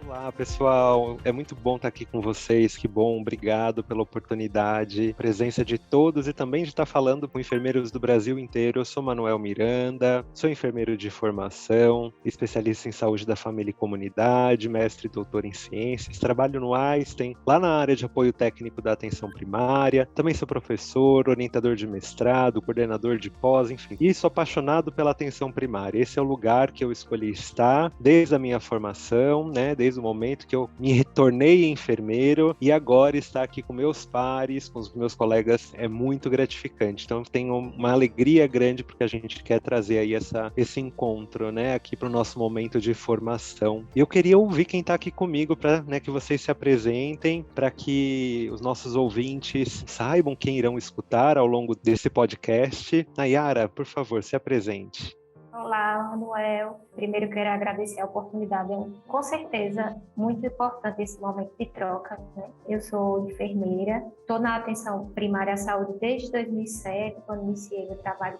Olá, pessoal. É muito bom estar aqui com vocês. Que bom, obrigado pela oportunidade, presença de todos e também de estar falando com enfermeiros do Brasil inteiro. Eu sou Manuel Miranda, sou enfermeiro de formação, especialista em saúde da família e comunidade, mestre e doutor em ciências. Trabalho no Einstein, lá na área de apoio técnico da atenção primária. Também sou professor, orientador de mestrado, coordenador de pós, enfim. E sou apaixonado pela atenção primária. Esse é o lugar que eu escolhi estar desde a minha formação, né? Desde o momento que eu me retornei enfermeiro e agora estar aqui com meus pares, com os meus colegas é muito gratificante. Então tenho uma alegria grande porque a gente quer trazer aí esse encontro, né, aqui para o nosso momento de formação. E eu queria ouvir quem está aqui comigo para, né, que vocês se apresentem, para que os nossos ouvintes saibam quem irão escutar ao longo desse podcast. Nayara, por favor, se apresente. Olá, Manuel. Primeiro quero agradecer a oportunidade. Com certeza, muito importante esse momento de troca, né? Eu sou enfermeira, estou na atenção primária à saúde desde 2007, quando iniciei meu trabalho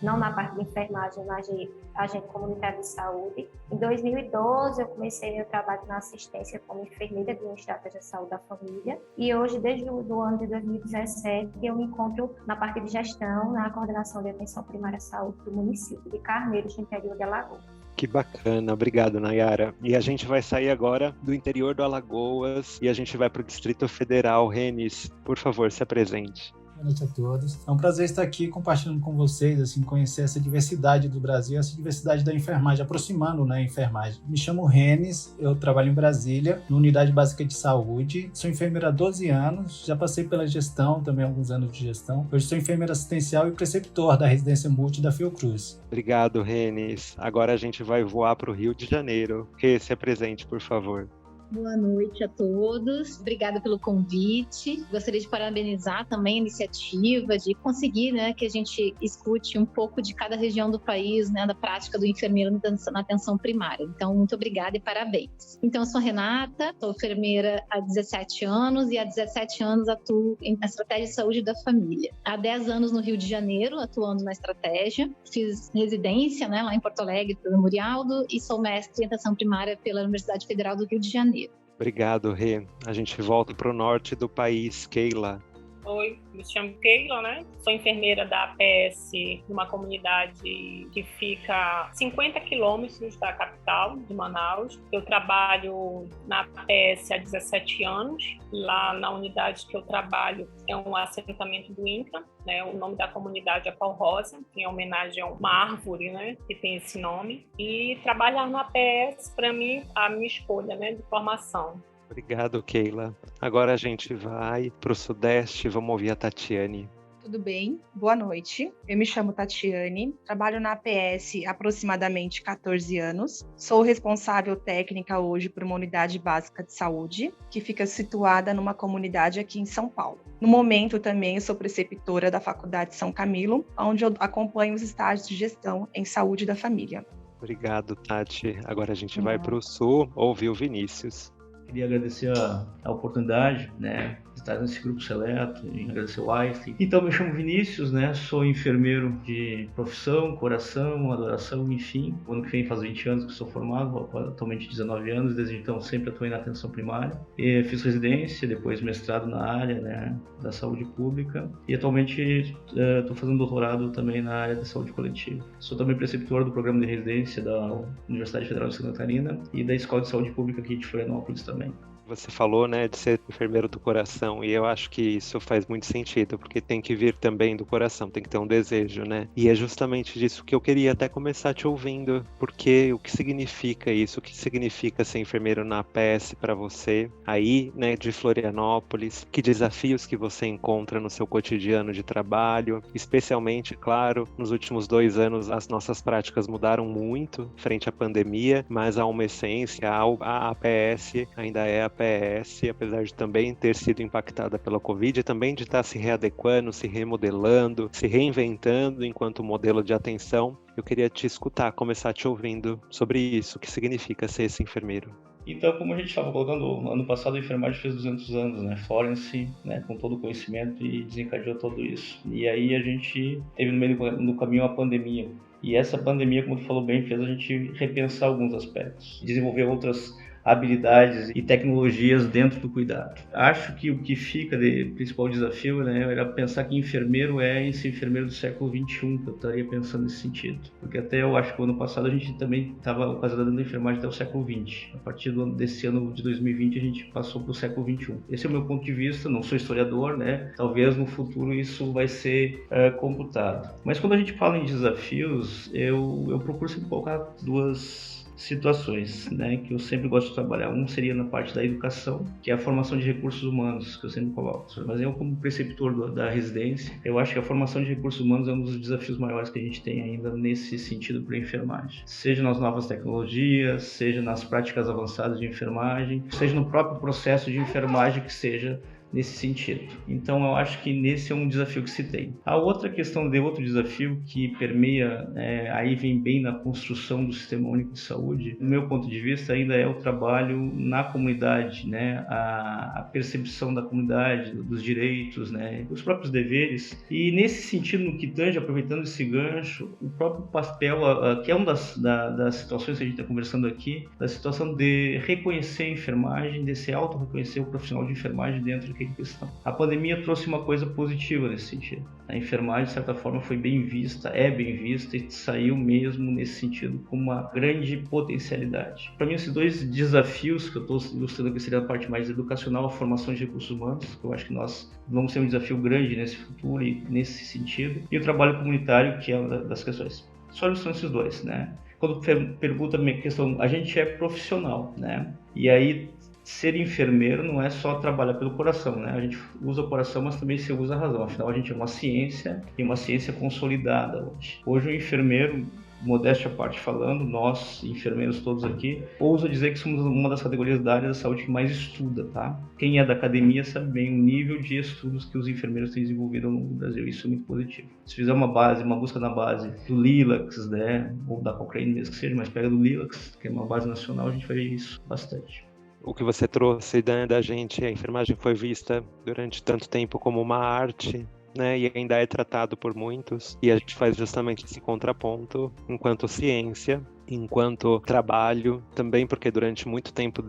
não na parte de enfermagem, mas de agente comunitário de saúde. Em 2012, eu comecei meu trabalho na assistência como enfermeira de uma estratégia de saúde da família. E hoje, desde o ano de 2017, eu me encontro na parte de gestão, na coordenação de atenção primária à saúde do município de Carneiros, no interior de Alagoas. Que bacana, obrigado, Nayara. E a gente vai sair agora do interior do Alagoas e a gente vai para o Distrito Federal. Renis, por favor, se apresente. Boa noite a todos. É um prazer estar aqui compartilhando com vocês, assim, conhecer essa diversidade do Brasil, essa diversidade da enfermagem, aproximando, né, a enfermagem. Me chamo Renis, eu trabalho em Brasília, na Unidade Básica de Saúde. Sou enfermeira há 12 anos, já passei pela gestão, também alguns anos de gestão. Hoje sou enfermeira assistencial e preceptor da residência multi da Fiocruz. Obrigado, Renis. Agora a gente vai voar para o Rio de Janeiro. Rê, se apresente, por favor. Boa noite a todos, obrigada pelo convite. Gostaria de parabenizar também a iniciativa de conseguir, né, que a gente escute um pouco de cada região do país, né, da prática do enfermeiro na atenção primária. Então, muito obrigada e parabéns. Então, eu sou Renata, sou enfermeira há 17 anos e há 17 anos atuo na estratégia de saúde da família. Há 10 anos no Rio de Janeiro, atuando na estratégia. Fiz residência, né, lá em Porto Alegre, pelo Murialdo, e sou mestre em atenção primária pela Universidade Federal do Rio de Janeiro. Obrigado, Rê. A gente volta para o norte do país. Keila. Oi, me chamo Keila, né? Sou enfermeira da APS numa comunidade que fica 50 quilômetros da capital, de Manaus. Eu trabalho na APS há 17 anos. Lá na unidade que eu trabalho é um assentamento do INCRA, né? O nome da comunidade é Pau Rosa, em homenagem a uma árvore, né, que tem esse nome. E trabalhar na APS, para mim, a minha escolha, né, de formação. Obrigado, Keila. Agora a gente vai para o Sudeste, vamos ouvir a Tatiane. Tudo bem? Boa noite. Eu me chamo Tatiane, trabalho na APS há aproximadamente 14 anos. Sou responsável técnica hoje por uma unidade básica de saúde, que fica situada numa comunidade aqui em São Paulo. No momento também eu sou preceptora da Faculdade São Camilo, onde eu acompanho os estágios de gestão em saúde da família. Obrigado, Tati. Agora a gente vai para o Sul, ouvir o Vinícius. Queria agradecer a oportunidade, né, de estar nesse grupo seleto, e agradecer o Einstein. Então, me chamo Vinícius, né, sou enfermeiro de profissão, coração, adoração, enfim. O ano que vem faz 20 anos que sou formado, atualmente 19 anos, desde então sempre atuei na atenção primária. E fiz residência, depois mestrado na área, né, da saúde pública e atualmente estou fazendo doutorado também na área da saúde coletiva. Sou também preceptor do programa de residência da Universidade Federal de Santa Catarina e da Escola de Saúde Pública aqui de Florianópolis também. Você falou, né, de ser enfermeiro do coração, e eu acho que isso faz muito sentido, porque tem que vir também do coração, tem que ter um desejo, né? E é justamente disso que eu queria até começar te ouvindo, porque o que significa isso? O que significa ser enfermeiro na APS para você, aí, né, de Florianópolis? Que desafios que você encontra no seu cotidiano de trabalho? Especialmente, claro, nos últimos 2 anos as nossas práticas mudaram muito frente à pandemia, mas há uma essência, a APS ainda é a APS, apesar de também ter sido impactada pela Covid, também de estar se readequando, se remodelando, se reinventando enquanto modelo de atenção. Eu queria te escutar, começar te ouvindo sobre isso, o que significa ser esse enfermeiro. Então, como a gente estava colocando, ano passado a enfermagem fez 200 anos, né? Florence, né, com todo o conhecimento e desencadeou tudo isso. E aí a gente teve no meio do caminho a pandemia. E essa pandemia, como tu falou bem, fez a gente repensar alguns aspectos, desenvolver outras habilidades e tecnologias dentro do cuidado. Acho que o que fica de principal desafio, né, era pensar que enfermeiro é esse enfermeiro do século XXI, que eu estaria pensando nesse sentido. Porque até eu acho que o ano passado a gente também estava quase dando enfermagem até o século XX. A partir desse ano de 2020 a gente passou para o século XXI. Esse é o meu ponto de vista, não sou historiador, né? Talvez no futuro isso vai ser computado. Mas quando a gente fala em desafios, eu procuro sempre colocar duas situações, né, que eu sempre gosto de trabalhar. Um seria na parte da educação, que é a formação de recursos humanos, que eu sempre coloco. Mas eu, como preceptor da residência, eu acho que a formação de recursos humanos é um dos desafios maiores que a gente tem ainda nesse sentido para a enfermagem. Seja nas novas tecnologias, seja nas práticas avançadas de enfermagem, seja no próprio processo de enfermagem que seja nesse sentido. Então, eu acho que nesse é um desafio que se tem. A outra questão de outro desafio que permeia, aí vem bem na construção do Sistema Único de Saúde, do meu ponto de vista, ainda é o trabalho na comunidade, né? A percepção da comunidade, dos direitos, né? Os próprios deveres. E nesse sentido, no que tange, aproveitando esse gancho, o próprio papel, que é uma das situações que a gente está conversando aqui, da situação de reconhecer a enfermagem, de se auto-reconhecer o profissional de enfermagem dentro de questão. A pandemia trouxe uma coisa positiva nesse sentido. A enfermagem, de certa forma, foi bem vista, é bem vista e saiu mesmo nesse sentido com uma grande potencialidade. Para mim, esses dois desafios que eu estou ilustrando aqui seria a parte mais educacional, a formação de recursos humanos, que eu acho que nós vamos ter um desafio grande nesse futuro e nesse sentido, e o trabalho comunitário, que é uma das questões. Só ilustrando esses dois, né? Quando pergunta a minha questão, a gente é profissional, né? E aí, ser enfermeiro não é só trabalhar pelo coração, né? A gente usa o coração, mas também se usa a razão. Afinal, a gente é uma ciência e uma ciência consolidada hoje. Hoje, o enfermeiro, modéstia à parte falando, nós, enfermeiros todos aqui, ouso dizer que somos uma das categorias da área da saúde que mais estuda, tá? Quem é da academia sabe bem o nível de estudos que os enfermeiros têm desenvolvido no Brasil. Isso é muito positivo. Se fizer uma busca na base do LILACS, né? Ou da Cochrane mesmo que seja, mas pega do LILACS, que é uma base nacional, a gente vai ver isso bastante. O que você trouxe da gente, a enfermagem foi vista durante tanto tempo como uma arte, né, e ainda é tratado por muitos, e a gente faz justamente esse contraponto enquanto ciência, enquanto trabalho, também porque durante muito tempo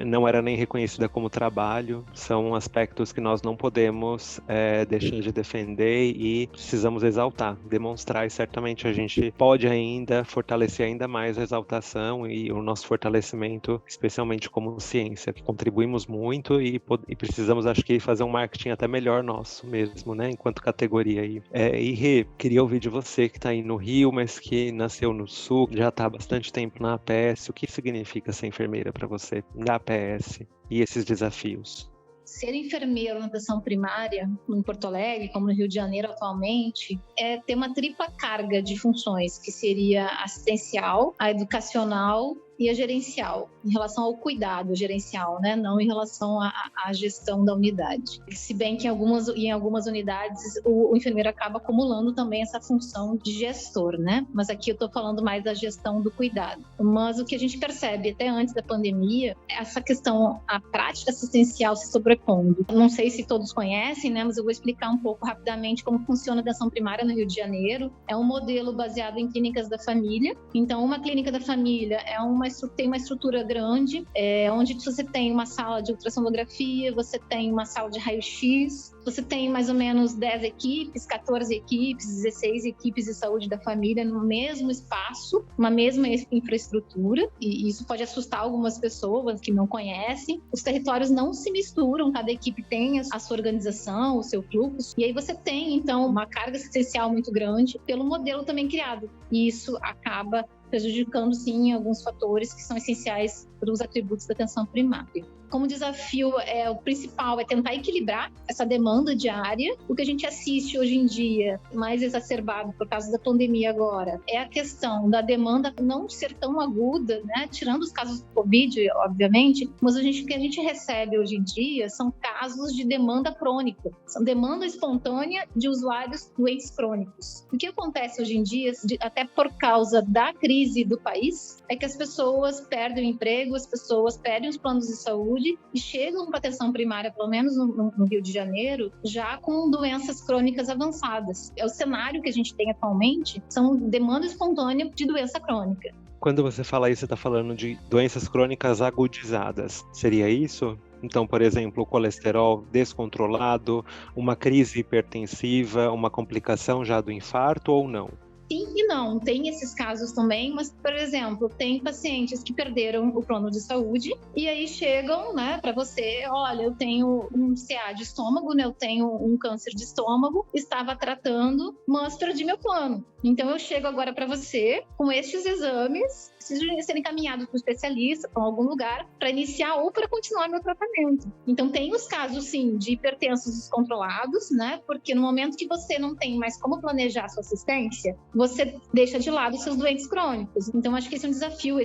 não era nem reconhecida como trabalho. São aspectos que nós não podemos deixar de defender e precisamos exaltar, demonstrar, e certamente a gente pode ainda fortalecer ainda mais a exaltação e o nosso fortalecimento, especialmente como ciência, que contribuímos muito e precisamos, acho que, fazer um marketing até melhor nosso mesmo, né, enquanto categoria aí. E Rê, queria ouvir de você que está aí no Rio, mas que nasceu no Sul, já está há bastante tempo na APS. O que significa ser enfermeira para você da APS e esses desafios? Ser enfermeiro na atenção primária, em Porto Alegre, como no Rio de Janeiro atualmente, é ter uma tripla carga de funções, que seria a assistencial, a educacional e a gerencial, em relação ao cuidado gerencial, né? Não em relação à gestão da unidade. Se bem que em algumas unidades o enfermeiro acaba acumulando também essa função de gestor, né? Mas aqui eu estou falando mais da gestão do cuidado. Mas o que a gente percebe até antes da pandemia é essa questão, a prática assistencial se sobrepondo. Não sei se todos conhecem, né? Mas eu vou explicar um pouco rapidamente como funciona a atenção primária no Rio de Janeiro. É um modelo baseado em clínicas da família. Então, uma clínica da família tem uma estrutura grande, onde você tem uma sala de ultrassonografia, você tem uma sala de raio-x, você tem mais ou menos 10 equipes, 14 equipes, 16 equipes de saúde da família no mesmo espaço, uma mesma infraestrutura, e isso pode assustar algumas pessoas que não conhecem. Os territórios não se misturam, cada equipe tem a sua organização, o seu fluxo, e aí você tem, então, uma carga assistencial muito grande pelo modelo também criado, e isso acaba prejudicando, sim, alguns fatores que são essenciais para os atributos da atenção primária. Como desafio, o principal é tentar equilibrar essa demanda diária. O que a gente assiste hoje em dia, mais exacerbado por causa da pandemia agora, é a questão da demanda não ser tão aguda, né? Tirando os casos do Covid, obviamente, mas o que a gente recebe hoje em dia são casos de demanda crônica, são demanda espontânea de usuários doentes crônicos. O que acontece hoje em dia, até por causa da crise do país, é que as pessoas perdem o emprego, as pessoas perdem os planos de saúde e chegam para a atenção primária, pelo menos no Rio de Janeiro, já com doenças crônicas avançadas. É o cenário que a gente tem atualmente, são demanda espontânea de doença crônica. Quando você fala isso, você está falando de doenças crônicas agudizadas. Seria isso? Então, por exemplo, o colesterol descontrolado, uma crise hipertensiva, uma complicação já do infarto ou não? Sim e não, tem esses casos também, mas, por exemplo, tem pacientes que perderam o plano de saúde e aí chegam, né, para você, olha, eu tenho um CA de estômago, né, eu tenho um câncer de estômago, estava tratando, mas perdi meu plano. Então eu chego agora para você com estes exames, precisam ser encaminhados para o especialista, para algum lugar, para iniciar ou para continuar meu tratamento. Então tem os casos, sim, de hipertensos descontrolados, né, porque no momento que você não tem mais como planejar a sua assistência, você deixa de lado os seus doentes crônicos. Então, acho que esse é um desafio,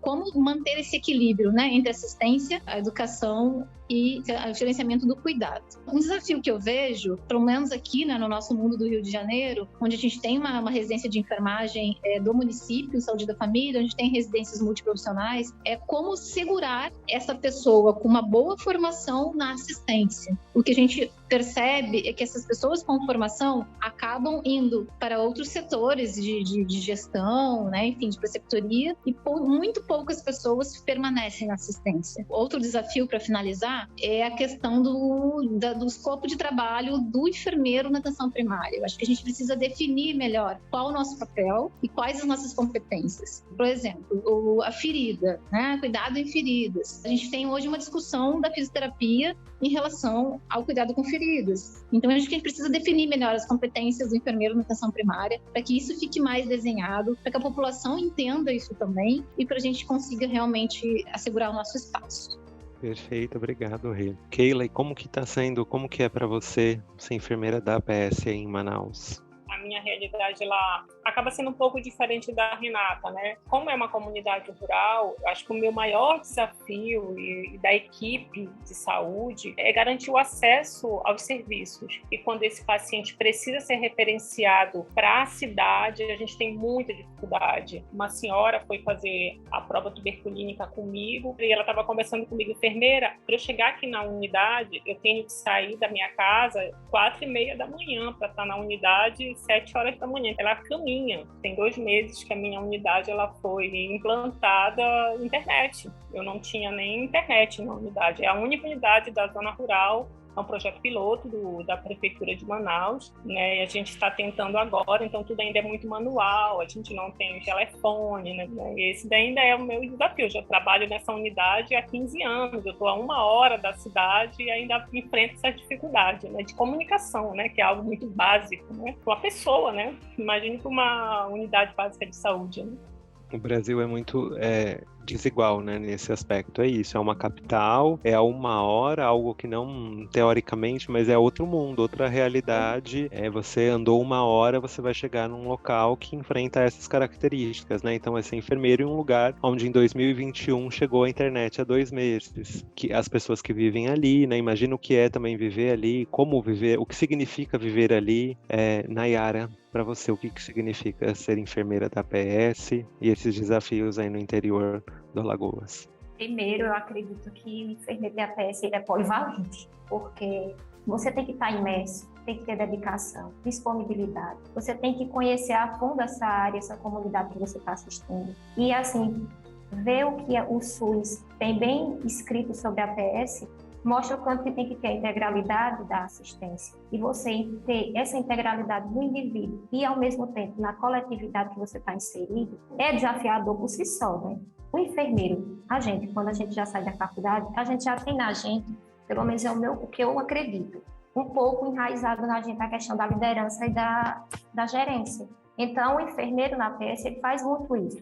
como manter esse equilíbrio, né, entre a assistência, a educação e o gerenciamento do cuidado. Um desafio que eu vejo, pelo menos aqui, né, no nosso mundo do Rio de Janeiro, onde a gente tem uma residência de enfermagem do município, saúde da família, onde a gente tem residências multiprofissionais, é como segurar essa pessoa com uma boa formação na assistência. O que a gente percebe é que essas pessoas com formação acabam indo para outros setores de gestão, né, enfim, de preceptoria, e muito poucas pessoas permanecem na assistência. Outro desafio, para finalizar, é a questão do escopo de trabalho do enfermeiro na atenção primária. Eu acho que a gente precisa definir melhor qual o nosso papel e quais as nossas competências. Por exemplo, a ferida, né, cuidado em feridas. A gente tem hoje uma discussão da fisioterapia em relação ao cuidado com feridas. Então, acho que a gente precisa definir melhor as competências do enfermeiro na atenção primária, para que isso fique mais desenhado, para que a população entenda isso também e para a gente consiga realmente assegurar o nosso espaço. Perfeito, obrigado, Rê. Keila, e como que é para você ser enfermeira da APS aí em Manaus? A minha realidade lá acaba sendo um pouco diferente da Renata, né? Como é uma comunidade rural, eu acho que o meu maior desafio e da equipe de saúde é garantir o acesso aos serviços. E quando esse paciente precisa ser referenciado para a cidade, a gente tem muita dificuldade. Uma senhora foi fazer a prova tuberculínica comigo e ela estava conversando comigo, enfermeira, para eu chegar aqui na unidade, eu tenho que sair da minha casa 4h30 da manhã para estar na unidade 7 horas da manhã. Ela caminha. Tem 2 meses que a minha unidade ela foi implantada internet. Eu não tinha nem internet na unidade. É a única unidade da zona rural. É um projeto piloto da Prefeitura de Manaus, né? E a gente está tentando agora, então tudo ainda é muito manual, a gente não tem telefone, né? E esse ainda é o meu desafio. Eu já trabalho nessa unidade há 15 anos, eu estou a 1 hora da cidade e ainda enfrento essa dificuldade, né? De comunicação, né? Que é algo muito básico, né? Com a pessoa, né? Imagine com uma unidade básica de saúde, né? O Brasil é muito desigual, né, nesse aspecto. É isso, é uma capital, é a 1 hora, algo que não, teoricamente, mas é outro mundo, outra realidade. Você andou 1 hora, você vai chegar num local que enfrenta essas características, né? Então, é ser enfermeiro em um lugar onde em 2021 chegou a internet há 2 meses. Que as pessoas que vivem ali, né? Imagina o que é também viver ali, como viver, o que significa viver ali. Nayara, para você, o que significa ser enfermeira da APS e esses desafios aí no interior do Alagoas? Primeiro, eu acredito que o enfermeiro da APS ele é polivalente, porque você tem que estar imerso, tem que ter dedicação, disponibilidade. Você tem que conhecer a fundo essa área, essa comunidade que você está assistindo. E, assim, ver o que o SUS tem bem escrito sobre a APS mostra o quanto que tem que ter a integralidade da assistência. E você ter essa integralidade do indivíduo e, ao mesmo tempo, na coletividade que você está inserido, é desafiador por si só, né? O enfermeiro, quando a gente já sai da faculdade, a gente já tem na gente, pelo menos é o que eu acredito, um pouco enraizado na gente a questão da liderança e da gerência. Então, o enfermeiro na APS, ele faz muito isso.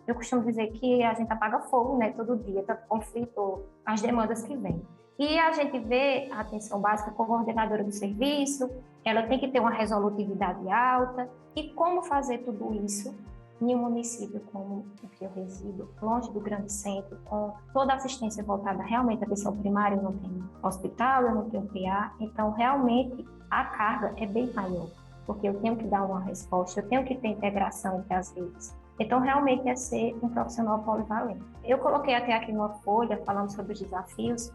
Eu costumo dizer que a gente apaga fogo, né, todo dia, tanto conflito, as demandas que vêm. E a gente vê a atenção básica como coordenadora do serviço, ela tem que ter uma resolutividade alta. E como fazer tudo isso em um município como o que eu resido, longe do grande centro, com toda a assistência voltada realmente à atenção primária, eu não tenho hospital, eu não tenho PA, então realmente a carga é bem maior, porque eu tenho que dar uma resposta, eu tenho que ter integração entre as redes. Então, realmente é ser um profissional polivalente. Eu coloquei até aqui numa folha, falando sobre os desafios.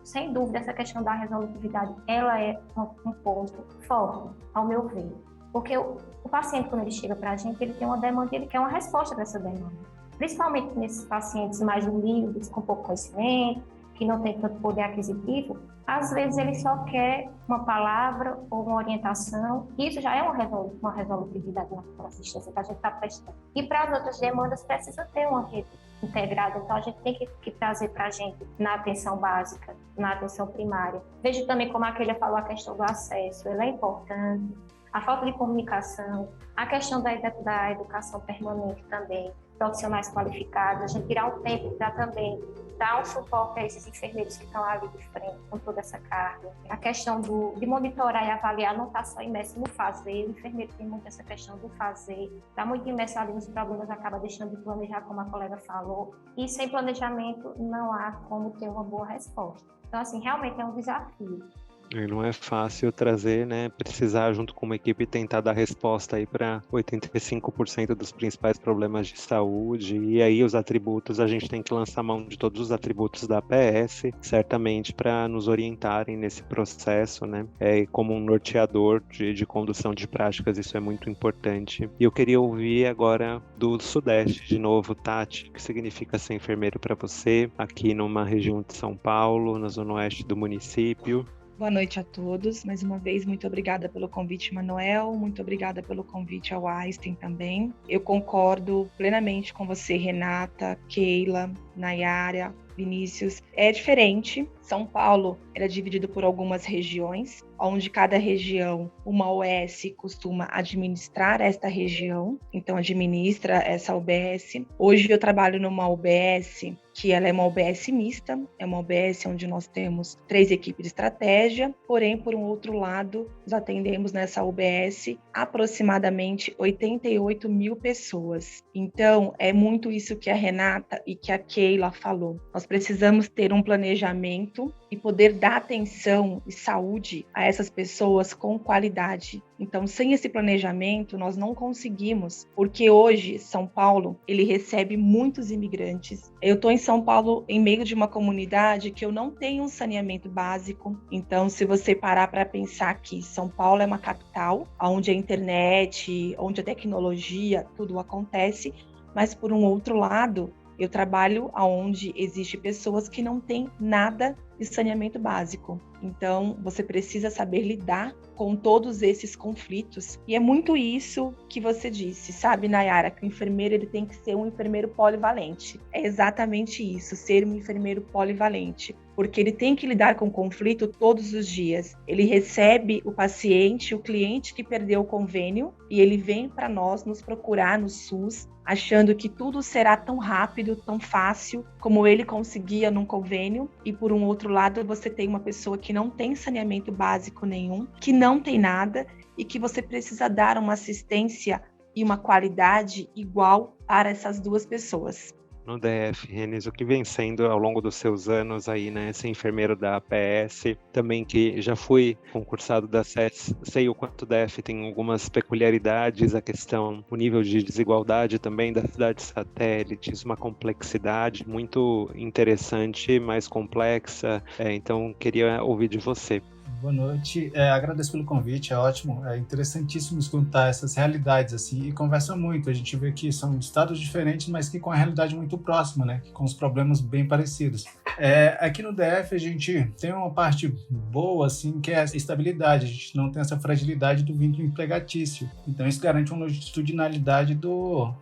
Sem dúvida, essa questão da resolutividade, ela é um ponto forte, ao meu ver. Porque o paciente, quando ele chega para a gente, ele tem uma demanda e ele quer uma resposta para essa demanda. principalmente nesses pacientes mais humildes, com pouco conhecimento, que não tem tanto poder aquisitivo, às vezes ele só quer uma palavra ou uma orientação, e isso já é uma resolutividade na assistência que a gente está prestando. E para as outras demandas precisa ter uma rede integrada, então a gente tem que trazer para a gente na atenção básica, na atenção primária. Veja também como a Keila falou, a questão do acesso, ela é importante, a falta de comunicação, a questão da educação permanente também, profissionais qualificados, a gente tirar um tempo para também dar um suporte a esses enfermeiros que estão ali de frente com toda essa carga. A questão de monitorar e avaliar não está só imerso no fazer, o enfermeiro tem muito essa questão do fazer, está muito imerso ali nos problemas, acaba deixando de planejar, como a colega falou, e sem planejamento não há como ter uma boa resposta. Então, assim, realmente é um desafio. E não é fácil trazer, né? Precisar, junto com uma equipe, tentar dar resposta aí para 85% dos principais problemas de saúde. E aí, os atributos, a gente tem que lançar mão de todos os atributos da APS, certamente, para nos orientarem nesse processo, né? Como um norteador de condução de práticas, isso é muito importante. E eu queria ouvir agora do Sudeste, de novo, Tati, o que significa ser enfermeiro para você, aqui numa região de São Paulo, na zona oeste do município. Boa noite a todos. Mais uma vez, muito obrigada pelo convite, Manuel. Muito obrigada pelo convite ao Einstein também. Eu concordo plenamente com você, Renata, Keila, Nayara, Vinícius. É diferente. São Paulo era dividido por algumas regiões, onde cada região, uma OS costuma administrar esta região, então administra essa UBS. Hoje eu trabalho numa UBS que ela é uma UBS mista, é uma UBS onde nós temos 3 equipes de estratégia, porém, por um outro lado, nós atendemos nessa UBS aproximadamente 88 mil pessoas. Então, é muito isso que a Renata e que a Keila falou. Nós precisamos ter um planejamento e poder dar atenção e saúde a essas pessoas com qualidade. Então, sem esse planejamento, nós não conseguimos, porque hoje São Paulo, ele recebe muitos imigrantes. Eu estou em São Paulo, em meio de uma comunidade que eu não tenho um saneamento básico. Então, se você parar para pensar que São Paulo é uma capital, onde a internet, onde a tecnologia, tudo acontece, mas por um outro lado, eu trabalho onde existem pessoas que não têm nada de saneamento básico. Então, você precisa saber lidar com todos esses conflitos. E é muito isso que você disse, sabe, Nayara? Que o enfermeiro ele tem que ser um enfermeiro polivalente. É exatamente isso, ser um enfermeiro polivalente. Porque ele tem que lidar com conflito todos os dias. Ele recebe o paciente, o cliente que perdeu o convênio, e ele vem para nós nos procurar no SUS, achando que tudo será tão rápido, tão fácil, como ele conseguia num convênio. E por um outro lado, você tem uma pessoa que não tem saneamento básico nenhum, que não tem nada, e que você precisa dar uma assistência e uma qualidade igual para essas duas pessoas. No DF, Renis, o que vem sendo ao longo dos seus anos aí, né, ser enfermeiro da APS, também que já fui concursado da SES, sei o quanto o DF tem algumas peculiaridades, a questão, o nível de desigualdade também das cidades satélites, uma complexidade muito interessante, mais complexa, então queria ouvir de você. Boa noite, agradeço pelo convite, é ótimo, é interessantíssimo escutar essas realidades assim, e conversa muito, a gente vê que são estados diferentes, mas que com a realidade muito próxima, né, com os problemas bem parecidos. Aqui no DF a gente tem uma parte boa, assim, que é a estabilidade, a gente não tem essa fragilidade do vínculo empregatício, então isso garante uma longitudinalidade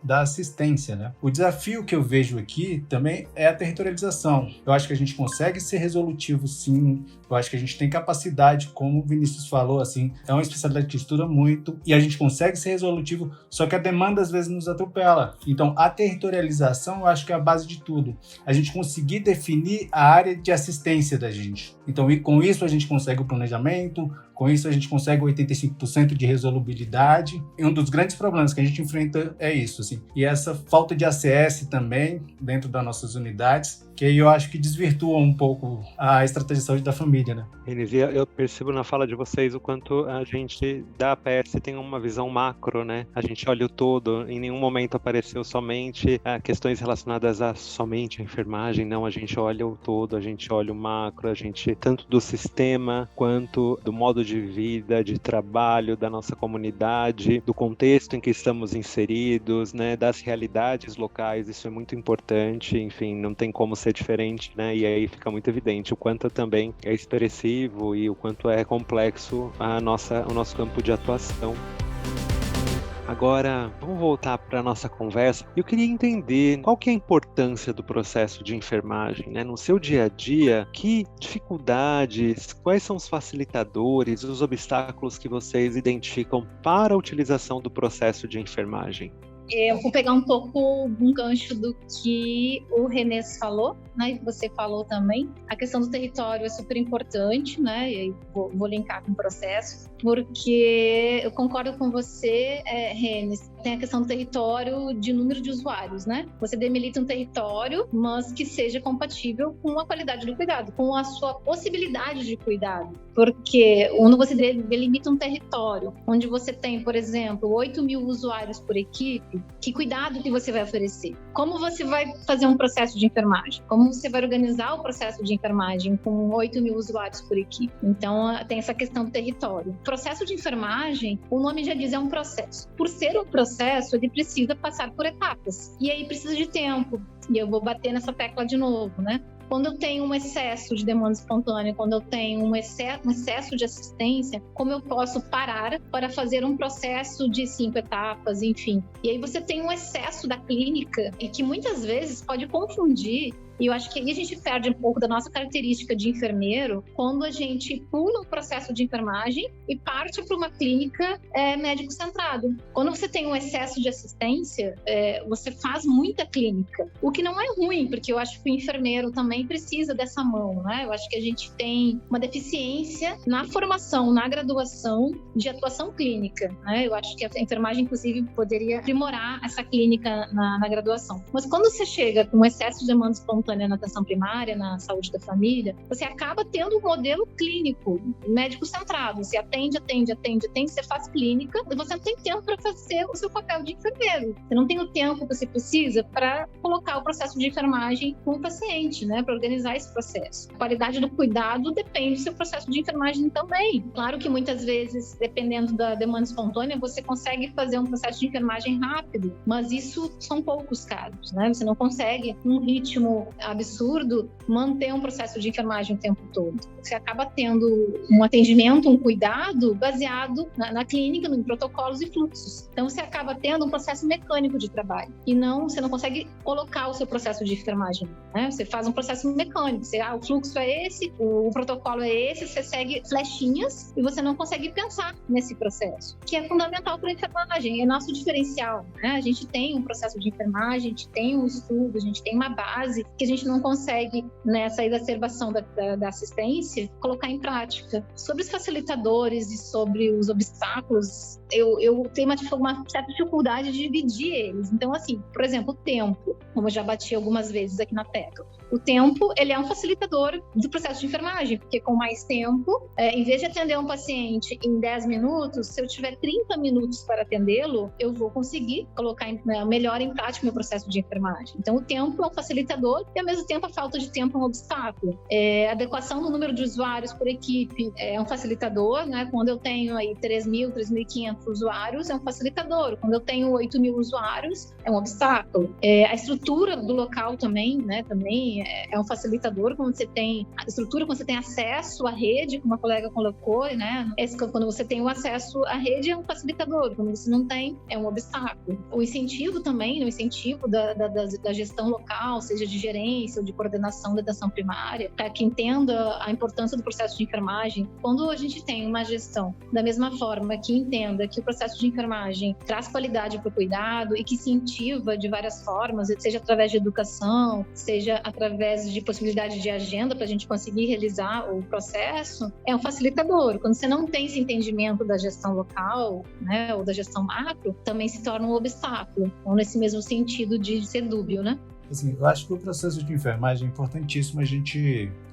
da assistência, né. O desafio que eu vejo aqui também é a territorialização, eu acho que a gente consegue ser resolutivo sim, eu acho que a gente tem capacidade, como o Vinícius falou, assim, é uma especialidade que estuda muito e a gente consegue ser resolutivo, só que a demanda às vezes nos atropela. Então, a territorialização eu acho que é a base de tudo. A gente conseguir definir a área de assistência da gente. Então, e com isso a gente consegue o planejamento, com isso a gente consegue 85% de resolubilidade. E um dos grandes problemas que a gente enfrenta é isso, assim. E essa falta de ACS também dentro das nossas unidades, que aí eu acho que desvirtua um pouco a estratégia de saúde da família, né? Elis, eu percebo na fala de vocês o quanto a gente da APS tem uma visão macro, né? A gente olha o todo, em nenhum momento apareceu somente questões relacionadas a somente a enfermagem, não, a gente olha o todo, a gente olha o macro, a gente tanto do sistema quanto do modo de de vida, de trabalho da nossa comunidade, do contexto em que estamos inseridos, né, das realidades locais. Isso é muito importante, enfim, não tem como ser diferente, né, e aí fica muito evidente o quanto também é expressivo e o quanto é complexo o nosso campo de atuação. Agora, vamos voltar para a nossa conversa. Eu queria entender qual que é a importância do processo de enfermagem, né? No seu dia a dia, que dificuldades, quais são os facilitadores, os obstáculos que vocês identificam para a utilização do processo de enfermagem? Eu vou pegar um pouco um gancho do que o René falou, né, que você falou também. A questão do território é super importante, né, e vou linkar com o processo, porque eu concordo com você, René, tem a questão do território de número de usuários, né? Você demilita um território, mas que seja compatível com a qualidade do cuidado, com a sua possibilidade de cuidado. Porque quando você delimita um território onde você tem, por exemplo, 8.000 usuários por equipe, que cuidado que você vai oferecer? Como você vai fazer um processo de enfermagem? Como você vai organizar o processo de enfermagem com 8.000 usuários por equipe? Então, tem essa questão do território. O processo de enfermagem, o nome já diz, é um processo. Por ser um processo, ele precisa passar por etapas. E aí precisa de tempo. E eu vou bater nessa tecla de novo, né? Quando eu tenho um excesso de demanda espontânea, quando eu tenho um excesso de assistência, como eu posso parar para fazer um processo de 5 etapas, enfim. E aí você tem um excesso da clínica e que muitas vezes pode confundir. E eu acho que aí a gente perde um pouco da nossa característica de enfermeiro quando a gente pula o processo de enfermagem e parte para uma clínica médico-centrado. Quando você tem um excesso de assistência, você faz muita clínica, o que não é ruim, porque eu acho que o enfermeiro também precisa dessa mão, né? Eu acho que a gente tem uma deficiência na formação, na graduação de atuação clínica, né? Eu acho que a enfermagem, inclusive, poderia aprimorar essa clínica na graduação. Mas quando você chega com excesso de demanda espontânea na atenção primária, na saúde da família, você acaba tendo um modelo clínico, médico-centrado. Você atende, você faz clínica, e você não tem tempo para fazer o seu papel de enfermeiro. Você não tem o tempo que você precisa para colocar o processo de enfermagem com o paciente, né, para organizar esse processo. A qualidade do cuidado depende do seu processo de enfermagem também. Claro que muitas vezes, dependendo da demanda espontânea, você consegue fazer um processo de enfermagem rápido, mas isso são poucos casos, né? Você não consegue, num ritmo absurdo, manter um processo de enfermagem o tempo todo. Você acaba tendo um atendimento, um cuidado baseado na clínica, em protocolos e fluxos. Então você acaba tendo um processo mecânico de trabalho e você não consegue colocar o seu processo de enfermagem, né? Você faz um processo mecânico, o fluxo é esse, o protocolo é esse, você segue flechinhas e você não consegue pensar nesse processo, que é fundamental para a enfermagem, é nosso diferencial, né? A gente tem um processo de enfermagem, a gente tem um estudo, a gente tem uma base que a gente não consegue, nessa exacerbação da assistência, colocar em prática. Sobre os facilitadores e sobre os obstáculos, eu tenho uma certa dificuldade de dividir eles. Então, assim, por exemplo, o tempo, como eu já bati algumas vezes aqui na tecla. O tempo, ele é um facilitador do processo de enfermagem, porque com mais tempo, em vez de atender um paciente em 10 minutos, se eu tiver 30 minutos para atendê-lo, eu vou conseguir colocar melhor em prática o meu processo de enfermagem. Então, o tempo é um facilitador e, ao mesmo tempo, a falta de tempo é um obstáculo. A adequação do número de usuários por equipe é um facilitador, né? Quando eu tenho aí 3.000, 3.500 usuários, é um facilitador. Quando eu tenho 8.000 usuários, é um obstáculo. A estrutura do local também, né? Também é um facilitador. Quando você tem a estrutura, quando você tem acesso à rede, como a colega colocou, né? Quando você tem o acesso à rede, é um facilitador. Quando você não tem, é um obstáculo. O incentivo também, o incentivo da gestão local, seja de gerência ou de coordenação da atenção primária, para que entenda a importância do processo de enfermagem. Quando a gente tem uma gestão da mesma forma que entenda que o processo de enfermagem traz qualidade para o cuidado e que se incentiva de várias formas, seja através de educação, seja através de possibilidade de agenda para a gente conseguir realizar o processo, é um facilitador. Quando você não tem esse entendimento da gestão local, né, ou da gestão macro, também se torna um obstáculo. Então, nesse mesmo sentido de ser dúbio, né? Assim, eu acho que o processo de enfermagem é importantíssimo.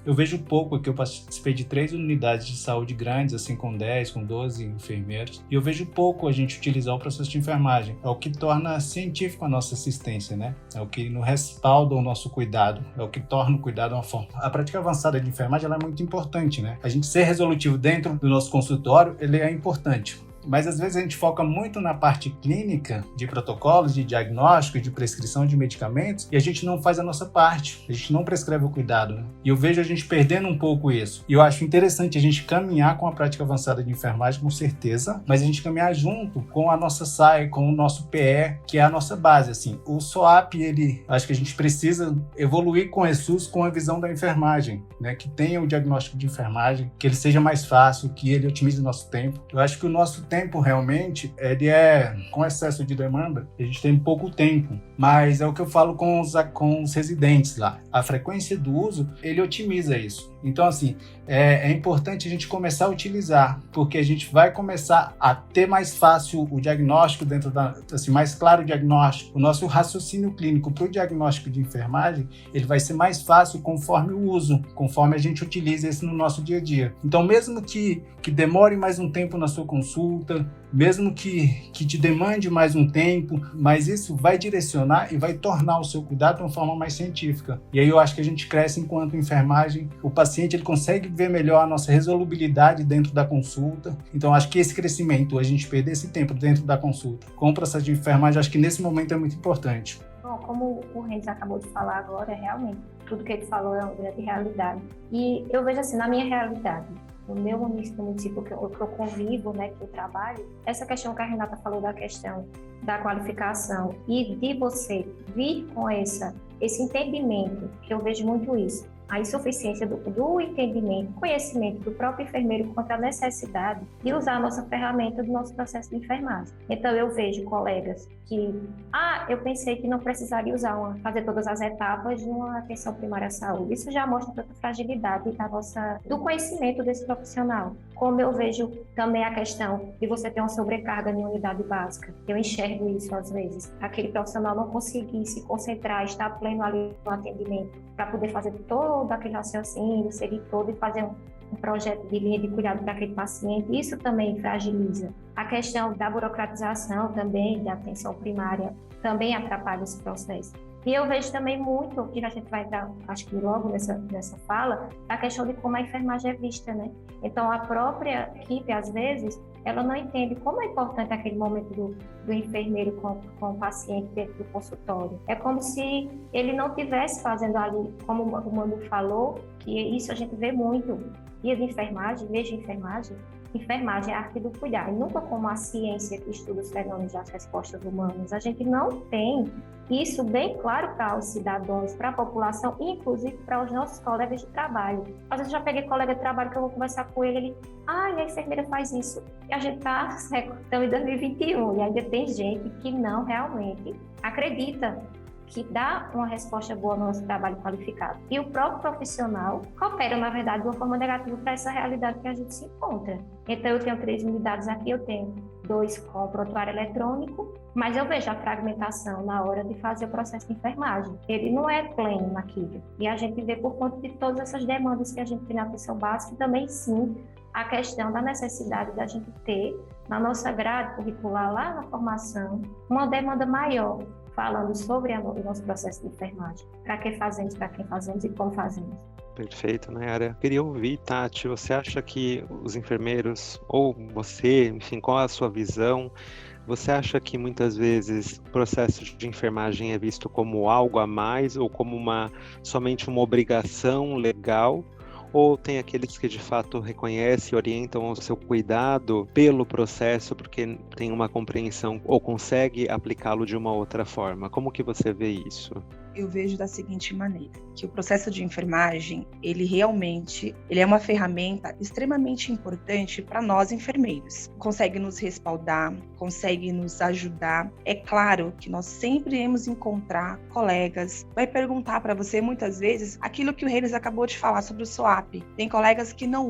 Eu vejo pouco, que eu participei de 3 unidades de saúde grandes, assim, com 10, com 12 enfermeiros, e eu vejo pouco a gente utilizar o processo de enfermagem. É o que torna científico a nossa assistência, né? É o que nos respalda o nosso cuidado, é o que torna o cuidado uma forma. A prática avançada de enfermagem, ela é muito importante, né? A gente ser resolutivo dentro do nosso consultório, ele é importante. Mas às vezes a gente foca muito na parte clínica, de protocolos, de diagnóstico, de prescrição de medicamentos, e a gente não faz a nossa parte, a gente não prescreve o cuidado, né? E eu vejo a gente perdendo um pouco isso. E eu acho interessante a gente caminhar com a prática avançada de enfermagem, com certeza, mas a gente caminhar junto com a nossa SAI, com o nosso PE, que é a nossa base, assim. O SOAP, acho que a gente precisa evoluir com o ESUS com a visão da enfermagem, né? Que tenha o diagnóstico de enfermagem, que ele seja mais fácil, que ele otimize o nosso tempo. Eu acho que o nosso tempo realmente, ele é com excesso de demanda, a gente tem pouco tempo, mas é o que eu falo com os residentes lá. A frequência do uso, ele otimiza isso. Então, assim, é importante a gente começar a utilizar, porque a gente vai começar a ter mais fácil o diagnóstico mais claro o diagnóstico. O nosso raciocínio clínico para o diagnóstico de enfermagem, ele vai ser mais fácil conforme o uso, conforme a gente utiliza isso no nosso dia a dia. Então, mesmo que demore mais um tempo na sua consulta, mesmo que te demande mais um tempo, mas isso vai direcionar e vai tornar o seu cuidado de uma forma mais científica. E aí eu acho que a gente cresce enquanto enfermagem, o paciente ele consegue ver melhor a nossa resolubilidade dentro da consulta. Então acho que esse crescimento, a gente perder esse tempo dentro da consulta com o processo de enfermagem, acho que nesse momento é muito importante. Bom, como o Renzo acabou de falar agora, realmente, tudo que ele falou é uma grande realidade. E eu vejo assim, na minha realidade, no meu município que eu convivo, né, que eu trabalho, essa questão que a Renata falou da questão da qualificação e de você vir com esse entendimento, que eu vejo muito isso, a insuficiência do entendimento, conhecimento do próprio enfermeiro quanto à necessidade de usar a nossa ferramenta do nosso processo de enfermagem. Então, eu vejo colegas que, eu pensei que não precisaria fazer todas as etapas de uma atenção primária à saúde. Isso já mostra tanta fragilidade do conhecimento desse profissional. Como eu vejo também a questão de você ter uma sobrecarga em unidade básica. Eu enxergo isso às vezes. Aquele profissional não conseguir se concentrar, estar pleno ali no atendimento, para poder fazer todo aquele raciocínio, seguir todo e fazer um projeto de linha de cuidado para aquele paciente. Isso também fragiliza. A questão da burocratização também, da atenção primária, também atrapalha esse processo. E eu vejo também muito, que a gente vai entrar, acho que logo nessa fala, a questão de como a enfermagem é vista, né? Então, a própria equipe, às vezes, ela não entende como é importante aquele momento do enfermeiro com o paciente dentro do consultório. É como se ele não estivesse fazendo ali, como o Manu falou, que isso a gente vê muito. Dia de enfermagem, mês de enfermagem. Enfermagem é a arte do cuidar, e nunca como a ciência que estuda os fenômenos das respostas humanas. A gente não tem isso bem claro para os cidadãos, para a população, inclusive para os nossos colegas de trabalho. Às vezes eu já peguei colega de trabalho que eu vou conversar com ele, a enfermeira faz isso. E a gente está em 2021, e ainda tem gente que não realmente acredita que dá uma resposta boa no nosso trabalho qualificado. E o próprio profissional coopera, na verdade, de uma forma negativa para essa realidade que a gente se encontra. Então, eu tenho 3 unidades aqui, eu tenho 2 com prontuário eletrônico, mas eu vejo a fragmentação na hora de fazer o processo de enfermagem. Ele não é pleno naquilo. E a gente vê por conta de todas essas demandas que a gente tem na atenção básica, e também, sim, a questão da necessidade da gente ter, na nossa grade curricular, lá na formação, uma demanda maior, falando sobre o nosso processo de enfermagem. Para que fazemos, para quem fazemos e como fazemos. Perfeito, Nayara. Queria ouvir, Tati, você acha que os enfermeiros, ou você, enfim, qual a sua visão? Você acha que muitas vezes o processo de enfermagem é visto como algo a mais ou como somente uma obrigação legal? Ou tem aqueles que de fato reconhecem e orientam o seu cuidado pelo processo porque tem uma compreensão ou consegue aplicá-lo de uma outra forma? Como que você vê isso? Eu vejo da seguinte maneira, que o processo de enfermagem, ele realmente é uma ferramenta extremamente importante para nós enfermeiros. Consegue nos respaldar, consegue nos ajudar. É claro que nós sempre iremos encontrar colegas, vai perguntar para você muitas vezes aquilo que o Reis acabou de falar sobre o SOAP. Tem colegas que não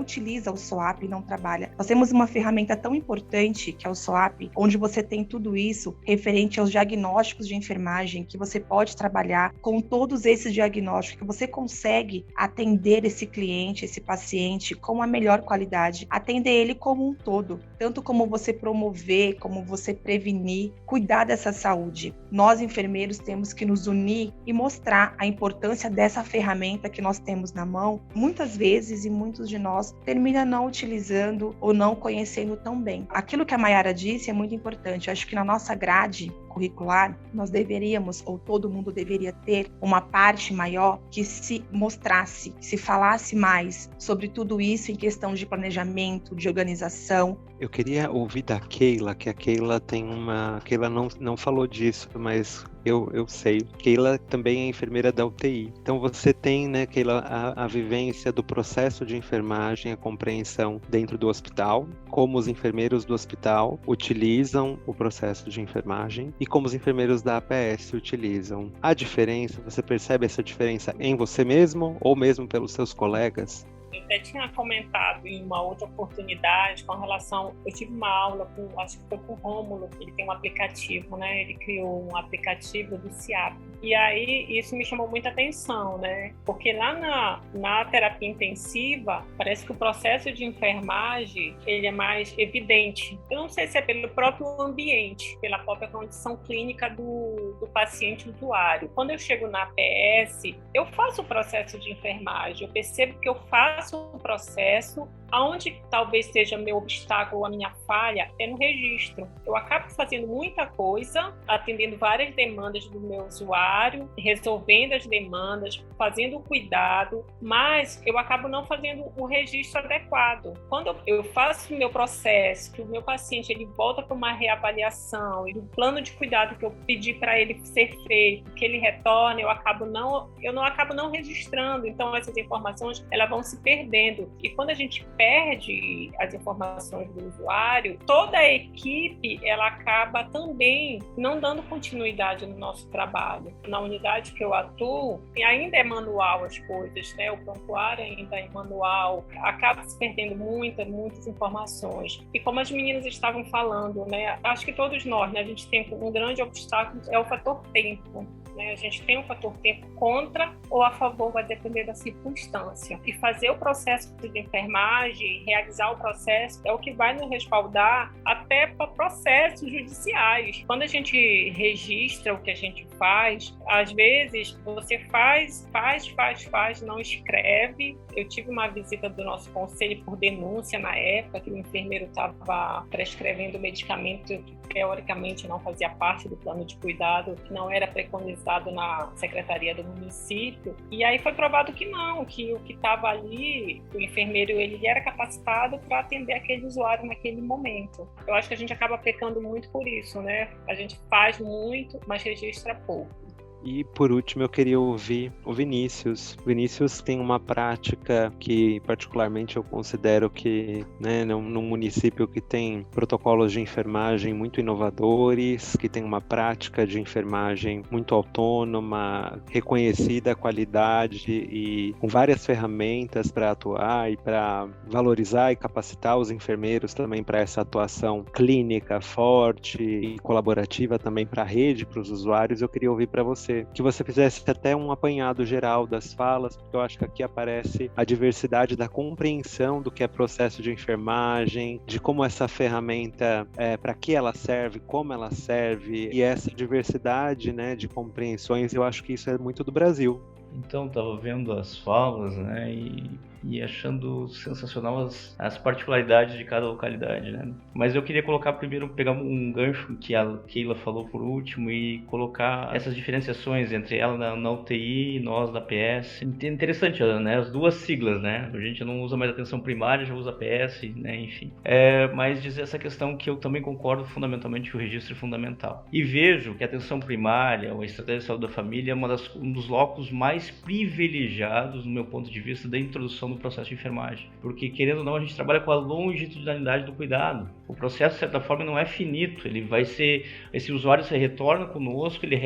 utiliza o SOAP, não trabalha. Nós temos uma ferramenta tão importante que é o SOAP, onde você tem tudo isso referente aos diagnósticos de enfermagem que você pode trabalhar com todos esses diagnósticos, que você consegue atender esse cliente, esse paciente com a melhor qualidade, atender ele como um todo, tanto como você promover, como você prevenir, cuidar dessa saúde. Nós, enfermeiros, temos que nos unir e mostrar a importância dessa ferramenta que nós temos na mão. Muitas vezes, e muitos de nós, termina não utilizando ou não conhecendo tão bem. Aquilo que a Mayara disse é muito importante. Acho que na nossa grade curricular, nós deveríamos, ou todo mundo deveria ter, uma parte maior que se mostrasse, que se falasse mais sobre tudo isso em questão de planejamento, de organização. Eu queria ouvir da Keila, que a Keila tem uma... Keila não falou disso, mas eu sei. Keila também é enfermeira da UTI. Então você tem, né, Keila, a vivência do processo de enfermagem, a compreensão dentro do hospital, como os enfermeiros do hospital utilizam o processo de enfermagem e como os enfermeiros da APS utilizam. A diferença, você percebe essa diferença em você mesmo ou mesmo pelos seus colegas? Eu até tinha comentado em uma outra oportunidade com relação... Eu tive uma aula com, acho que foi com o Rômulo, ele tem um aplicativo, né? Ele criou um aplicativo do CIAP. E aí isso me chamou muita atenção, né? Porque lá na terapia intensiva, parece que o processo de enfermagem, ele é mais evidente. Eu não sei se é pelo próprio ambiente, pela própria condição clínica do paciente usuário. Quando eu chego na APS, eu faço o processo de enfermagem, eu percebo que eu faço o processo. Aonde talvez seja meu obstáculo, a minha falha, é no registro. Eu acabo fazendo muita coisa, atendendo várias demandas do meu usuário, resolvendo as demandas, fazendo o cuidado, mas eu acabo não fazendo o registro adequado. Quando eu faço o meu processo, que o meu paciente ele volta para uma reavaliação e o plano de cuidado que eu pedi para ele ser feito, que ele retorne, eu não acabo não registrando. Então essas informações elas vão se perdendo. E quando a gente perde as informações do usuário, toda a equipe ela acaba também não dando continuidade no nosso trabalho. Na unidade que eu atuo, ainda é manual as coisas, né? O prontuário ainda é manual, acaba se perdendo muitas informações. E como as meninas estavam falando, né? Acho que todos nós, né? A gente tem um grande obstáculo, é o fator tempo. Né? A gente tem um fator tempo contra ou a favor, vai depender da circunstância. E fazer o processo de enfermagem, realizar o processo, é o que vai nos respaldar até para processos judiciais. Quando a gente registra o que a gente faz, às vezes você faz, não escreve. Eu tive uma visita do nosso conselho por denúncia na época, que o enfermeiro estava prescrevendo medicamento que teoricamente não fazia parte do plano de cuidado, que não era preconizado na secretaria do município, e aí foi provado que não, que o que estava ali, o enfermeiro ele era capacitado para atender aquele usuário naquele momento. Eu acho que a gente acaba pecando muito por isso, né? A gente faz muito, mas registra pouco. E por último eu queria ouvir o Vinícius. O Vinícius tem uma prática que particularmente eu considero que, né, num município que tem protocolos de enfermagem muito inovadores, que tem uma prática de enfermagem muito autônoma, reconhecida a qualidade e com várias ferramentas para atuar e para valorizar e capacitar os enfermeiros também para essa atuação clínica forte e colaborativa também para a rede, para os usuários. Eu queria ouvir para você, que você fizesse até um apanhado geral das falas, porque eu acho que aqui aparece a diversidade da compreensão do que é processo de enfermagem, de como essa ferramenta, para que ela serve, como ela serve, e essa diversidade, né, de compreensões, eu acho que isso é muito do Brasil. Então, estava vendo as falas, né, e achando sensacional as particularidades de cada localidade, né? Mas eu queria colocar primeiro, pegar um gancho que a Keila falou por último e colocar essas diferenciações entre ela na UTI e nós da APS. Interessante, né? As duas siglas, né? A gente não usa mais atenção primária, já usa APS, né? Enfim. Mas dizer essa questão que eu também concordo fundamentalmente que o registro é fundamental. E vejo que a atenção primária, ou a estratégia de saúde da família, é um dos locos mais privilegiados, no meu ponto de vista, da introdução do processo de enfermagem, porque querendo ou não a gente trabalha com a longitudinalidade do cuidado. O processo, de certa forma, não é finito. Ele vai ser, esse usuário se retorna conosco, ele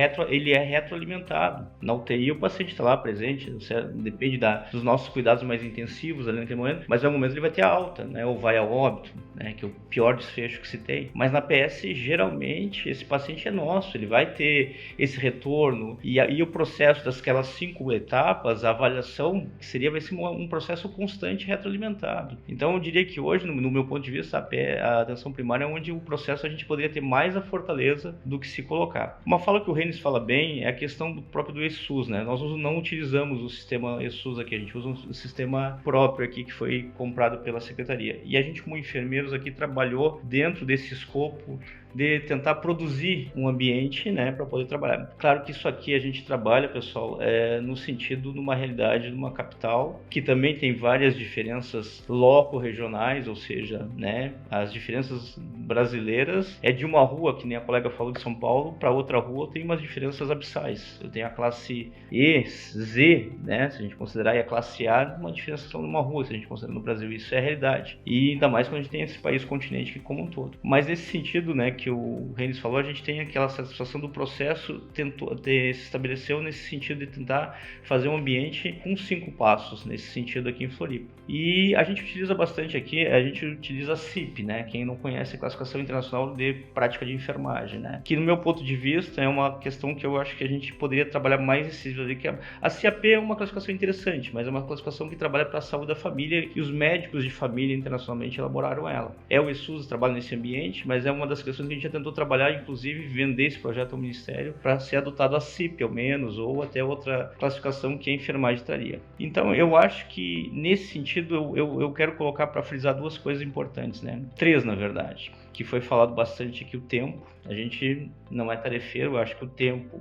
é retroalimentado. Na UTI, o paciente está lá presente, depende dos nossos cuidados mais intensivos ali naquele momento, mas no momento ele vai ter a alta, né, ou vai ao óbito, né, que é o pior desfecho que se tem. Mas na PS, geralmente, esse paciente é nosso, ele vai ter esse retorno, e o processo daquelas 5 etapas, a avaliação vai ser um processo constante retroalimentado. Então, eu diria que hoje, no meu ponto de vista, a atenção primária é onde o processo a gente poderia ter mais a fortaleza do que se colocar. Uma fala que o Renis fala bem é a questão do ESUS, né? Nós não utilizamos o sistema ESUS aqui, a gente usa um sistema próprio aqui que foi comprado pela secretaria. E a gente, como enfermeiros aqui, trabalhou dentro desse escopo de tentar produzir um ambiente, né, para poder trabalhar. Claro que isso aqui a gente trabalha, pessoal, no sentido de uma realidade de uma capital que também tem várias diferenças loco-regionais, ou seja, né, as diferenças brasileiras de uma rua, que nem a colega falou, de São Paulo, para outra rua tem umas diferenças abissais. Eu tenho a classe E, Z, né, se a gente considerar, e a classe A, uma diferença só numa rua, se a gente considerar no Brasil, isso é a realidade. E ainda mais quando a gente tem esse país continente aqui como um todo. Mas nesse sentido, né, que o Renis falou, a gente tem aquela satisfação do processo se estabeleceu nesse sentido de tentar fazer um ambiente com 5 passos, nesse sentido aqui em Floripa. E a gente utiliza bastante aqui, a gente utiliza a CIP, né? Quem não conhece a Classificação Internacional de Prática de Enfermagem, né? Que no meu ponto de vista é uma questão que eu acho que a gente poderia trabalhar mais incisivo ali, que a CAP é uma classificação interessante, mas é uma classificação que trabalha para a saúde da família e os médicos de família internacionalmente elaboraram ela. O ESUS trabalha nesse ambiente, mas é uma das questões que a gente já tentou trabalhar, inclusive vender esse projeto ao Ministério para ser adotado a CIP, ao menos, ou até outra classificação que a enfermagem traria. Então, eu acho que, nesse sentido, eu quero colocar para frisar 2 coisas importantes, né? 3, na verdade, que foi falado bastante aqui, o tempo. A gente não é tarefeiro, eu acho que o tempo,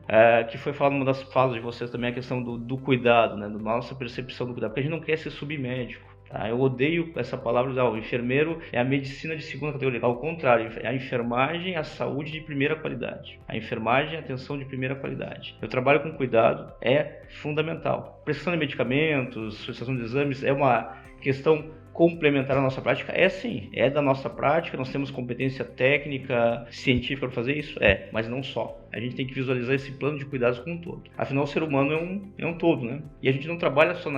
que foi falado numa das falas de vocês também, a questão do cuidado, né? Da nossa percepção do cuidado, porque a gente não quer ser submédico. Tá? Eu odeio essa palavra, o enfermeiro é a medicina de segunda categoria. Ao contrário, a enfermagem é a saúde de primeira qualidade. A enfermagem é a atenção de primeira qualidade. Eu trabalho com cuidado, é fundamental. Prescrição de medicamentos, solicitação de exames é uma questão complementar à nossa prática? Sim, é da nossa prática, nós temos competência técnica, científica para fazer isso? Mas não só. A gente tem que visualizar esse plano de cuidados como um todo. Afinal, o ser humano é um todo, né? E a gente não trabalha só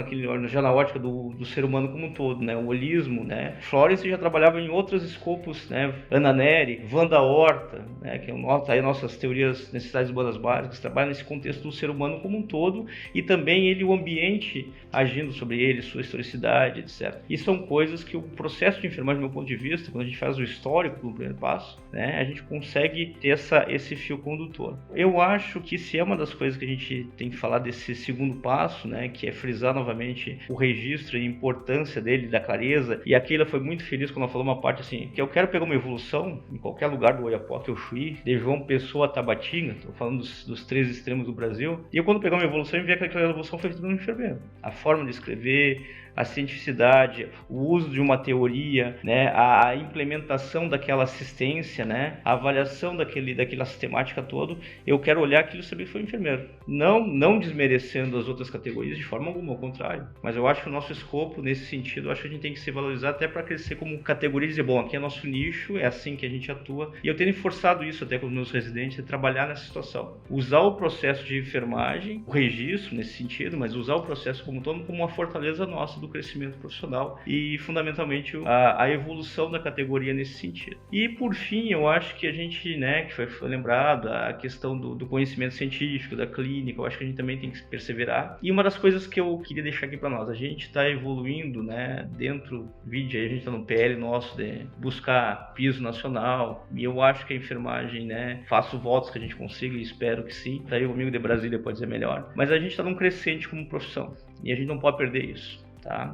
já na ótica do ser humano como um todo, né? O holismo, né? Florence já trabalhava em outros escopos, né? Ana Neri, Wanda Horta, né? Que aí nossas teorias, necessidades humanas básicas, trabalham nesse contexto do ser humano como um todo e também o ambiente agindo sobre ele, sua historicidade, etc. E são coisas que o processo de enfermagem, do meu ponto de vista, quando a gente faz o histórico do primeiro passo, né? A gente consegue ter esse fio condutor. Eu acho que se é uma das coisas que a gente tem que falar desse segundo passo, né, que é frisar novamente o registro e a importância dele, da clareza, e a Keila foi muito feliz quando ela falou uma parte assim, que eu quero pegar uma evolução em qualquer lugar do Oiapoque, Chuí, de João Pessoa a Tabatinga, estou falando dos 3 extremos do Brasil, e eu quando pegar uma evolução, eu ver que aquela evolução foi feita no enfermeiro. A forma de escrever, a cientificidade, o uso de uma teoria, né, a implementação daquela assistência, né, a avaliação daquela sistemática toda, eu quero olhar aquilo e saber que foi enfermeiro. Não desmerecendo as outras categorias de forma alguma, ao contrário. Mas eu acho que o nosso escopo, nesse sentido, eu acho que a gente tem que se valorizar até para crescer como categoria e dizer, bom, aqui é nosso nicho, é assim que a gente atua. E eu tenho forçado isso até com os meus residentes, trabalhar nessa situação. Usar o processo de enfermagem, o registro nesse sentido, mas usar o processo como um todo como uma fortaleza nossa do crescimento profissional e, fundamentalmente, a evolução da categoria nesse sentido. E, por fim, eu acho que a gente, né, que foi lembrado, a questão do conhecimento científico, da clínica, eu acho que a gente também tem que perseverar. E uma das coisas que eu queria deixar aqui para nós, a gente está evoluindo, né, dentro do vídeo, a gente está no PL nosso de buscar piso nacional, e eu acho que a enfermagem, né, faço votos que a gente consiga e espero que sim. Daí o amigo de Brasília pode dizer melhor. Mas a gente está num crescente como profissão e a gente não pode perder isso. Tá?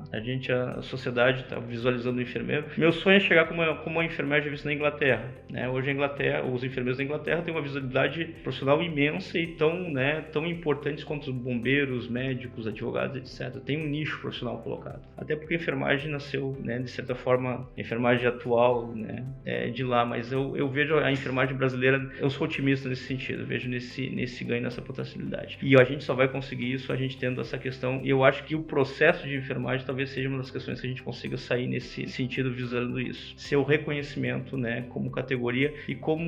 A sociedade está visualizando o enfermeiro. Meu sonho é chegar como uma enfermagem vista na Inglaterra, né? Hoje a Inglaterra, os enfermeiros da Inglaterra têm uma visibilidade profissional imensa e tão importantes quanto os bombeiros, médicos, advogados, etc. Tem um nicho profissional colocado. Até porque a enfermagem nasceu, né, de certa forma, a enfermagem atual, né, de lá, mas eu vejo a enfermagem brasileira, eu sou otimista nesse sentido, eu vejo nesse ganho, nessa potencialidade. E a gente só vai conseguir isso a gente tendo essa questão, e eu acho que o processo de enfermagem enfermagem talvez seja uma das questões que a gente consiga sair nesse sentido visando isso. Seu reconhecimento, né, como categoria e como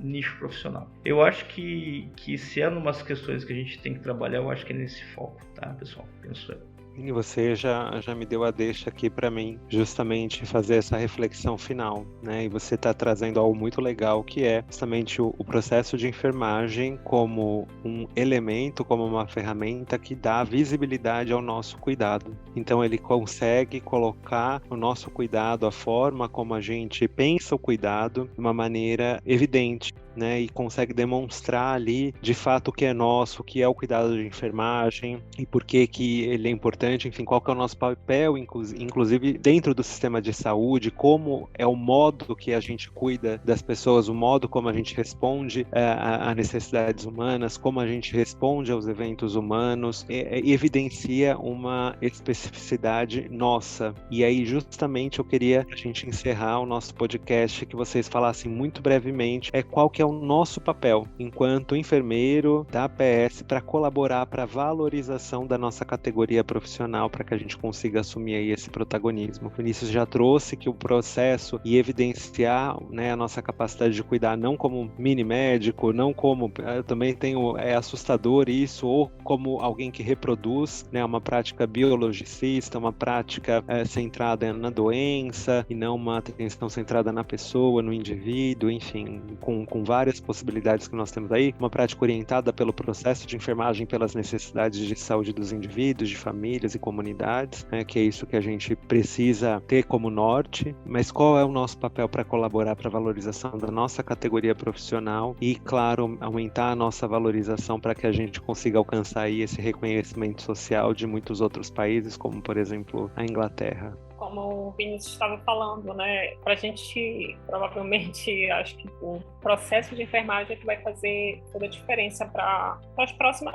nicho profissional. Eu acho que se é umas questões que a gente tem que trabalhar, eu acho que é nesse foco, tá, pessoal? Penso eu. E você já me deu a deixa aqui para mim, justamente fazer essa reflexão final, né? E você está trazendo algo muito legal, que é justamente o processo de enfermagem como um elemento, como uma ferramenta que dá visibilidade ao nosso cuidado. Então ele consegue colocar o nosso cuidado, a forma como a gente pensa o cuidado, de uma maneira evidente, né? E consegue demonstrar ali, de fato, o que é nosso, o que é o cuidado de enfermagem e por que ele é importante, enfim, qual que é o nosso papel, inclusive dentro do sistema de saúde, como é o modo que a gente cuida das pessoas, o modo como a gente responde a necessidades humanas, como a gente responde aos eventos humanos, evidencia uma especificidade nossa. E aí, justamente, eu queria a gente encerrar o nosso podcast, que vocês falassem muito brevemente qual que é o nosso papel enquanto enfermeiro da APS para colaborar para a valorização da nossa categoria profissional, para que a gente consiga assumir aí esse protagonismo. O Vinícius já trouxe que o processo e evidenciar, né, a nossa capacidade de cuidar, não como mini médico, não como, eu também tenho, é assustador isso, ou como alguém que reproduz, né, uma prática biologicista, uma prática centrada na doença e não uma atenção centrada na pessoa, no indivíduo, enfim, com várias possibilidades que nós temos aí, uma prática orientada pelo processo de enfermagem, pelas necessidades de saúde dos indivíduos, de famílias e comunidades, né, que é isso que a gente precisa ter como norte, mas qual é o nosso papel para colaborar para a valorização da nossa categoria profissional e, claro, aumentar a nossa valorização para que a gente consiga alcançar aí esse reconhecimento social de muitos outros países, como, por exemplo, a Inglaterra. Como o Vinícius estava falando, né? Para a gente, provavelmente, acho que o processo de enfermagem é que vai fazer toda a diferença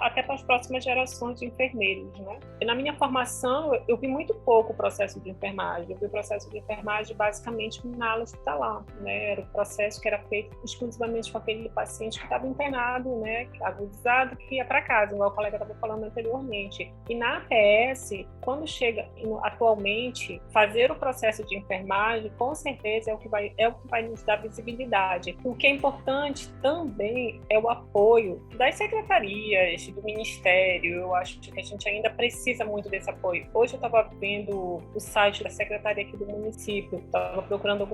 até para as próximas gerações de enfermeiros, né? E na minha formação, eu vi muito pouco o processo de enfermagem. Eu vi o processo de enfermagem basicamente na ala hospitalar, né? Era o processo que era feito exclusivamente com aquele paciente que estava internado, né? Agudizado, que ia para casa, igual o colega estava falando anteriormente. E na APS, quando chega atualmente, fazer o processo de enfermagem, com certeza, é o que vai nos dar visibilidade. O que é importante também é o apoio das secretarias, do Ministério. Eu acho que a gente ainda precisa muito desse apoio. Hoje eu estava vendo o site da secretaria aqui do município, estava procurando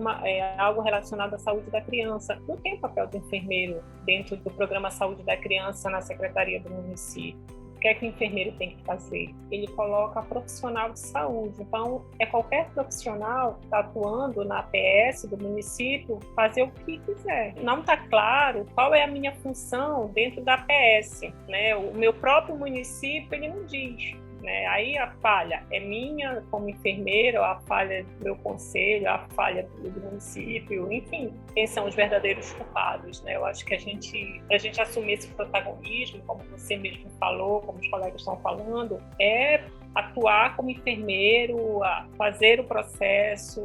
algo relacionado à saúde da criança. Não tem o papel do enfermeiro dentro do programa Saúde da Criança na secretaria do município. O que é que o enfermeiro tem que fazer? Ele coloca profissional de saúde. Então, qualquer profissional que está atuando na APS do município fazer o que quiser. Não está claro qual é a minha função dentro da APS, né? O meu próprio município, ele não diz. Né? Aí a falha é minha como enfermeira, a falha do meu conselho, a falha do município, enfim, quem são os verdadeiros culpados, né? Eu acho que a gente assumir esse protagonismo, como você mesmo falou, como os colegas estão falando, é atuar como enfermeiro, fazer o processo,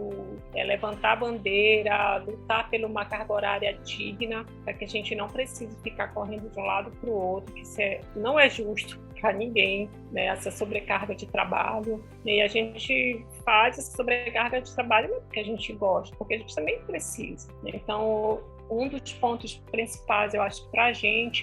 levantar a bandeira, lutar por uma carga horária digna, para que a gente não precise ficar correndo de um lado para o outro, que isso não é justo para ninguém, né, essa sobrecarga de trabalho. E a gente faz essa sobrecarga de trabalho não porque a gente gosta, porque a gente também precisa, né? Então, um dos pontos principais, eu acho, para a gente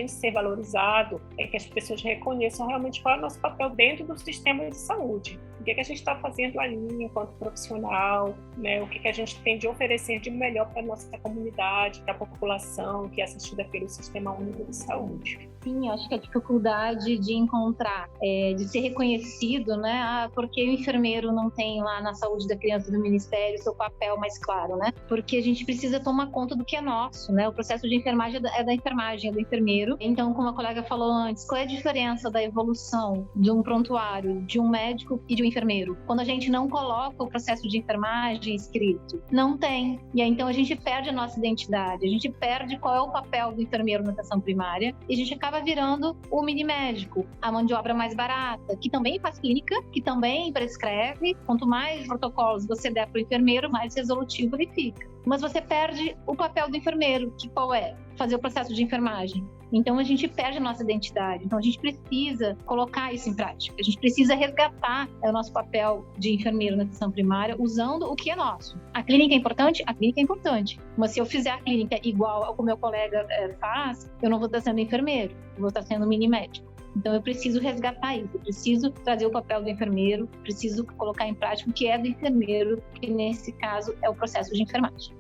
ser valorizado, é que as pessoas reconheçam realmente qual é o nosso papel dentro do sistema de saúde. O que a gente está fazendo ali enquanto profissional, né? O que a gente tem de oferecer de melhor para a nossa comunidade, para a população que é assistida pelo Sistema Único de Saúde. Sim, acho que a dificuldade de encontrar, de ser reconhecido, né? Porque o enfermeiro não tem lá na saúde da criança do Ministério seu papel mais claro, né? Porque a gente precisa tomar conta do que é nosso, né? O processo de enfermagem é da enfermagem, é do enfermeiro. Então, como a colega falou antes, qual é a diferença da evolução de um prontuário, de um médico e de um enfermeiro? Quando a gente não coloca o processo de enfermagem escrito, não tem. E aí, então, a gente perde a nossa identidade, a gente perde qual é o papel do enfermeiro na atenção primária e a gente acaba virando o mini médico, a mão de obra mais barata, que também faz clínica, que também prescreve. Quanto mais protocolos você der para o enfermeiro, mais resolutivo ele fica. mas você perde o papel do enfermeiro, que qual é? Fazer o processo de enfermagem. Então, a gente perde a nossa identidade. Então, a gente precisa colocar isso em prática. A gente precisa resgatar o nosso papel de enfermeiro na atenção primária usando o que é nosso. A clínica é importante? A clínica é importante. Mas se eu fizer a clínica igual ao que o meu colega faz, eu não vou estar sendo enfermeiro, eu vou estar sendo mini médico. Então, eu preciso resgatar isso, eu preciso trazer o papel do enfermeiro, preciso colocar em prática o que é do enfermeiro, que nesse caso é o processo de enfermagem.